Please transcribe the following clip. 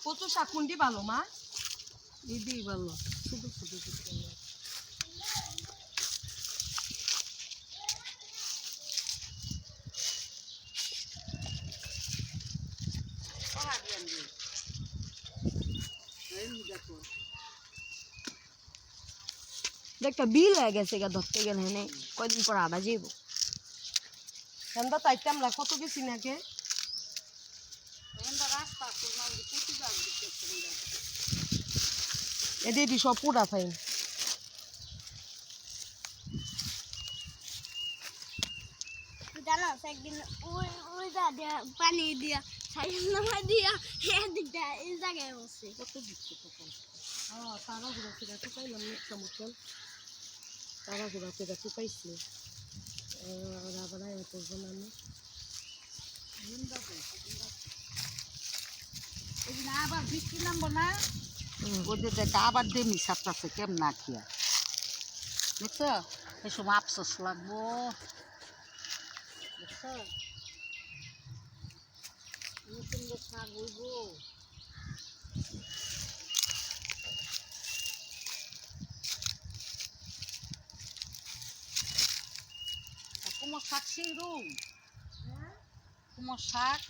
কচু শাক কোনটি ভালো মা? দিদি ভালো শুধু শুধু একটা বিল হয়ে গেছে গা ধরতে গেলে নেই কয়দিন পর আবার যাইব ঠান্ডা তাইতাম না কত বেশি নাকি এদি সব পুরা ফাইন জানো একদিন ওই ওই দিয়া পানি দিয়া সাইকেল নামা দিয়া এদিকটা এই জায়গায় বসে কত দিচ্ছে তখন তারা ঘুরা ফেরা টুকাইলাম একটা মতন তারা ঘুরা ফেরা টুকাইছি আবার আয়া করবো না আমি আবার বৃষ্টি নামবো না ওদের দেখ আবার দেমি সাপটাছে কেমন না খেয়া দেখছো এই সময় আফসোস লাগবো দেখছো নতুন শাক হইব কুমড় শাক সেই রুম কুমড় শাক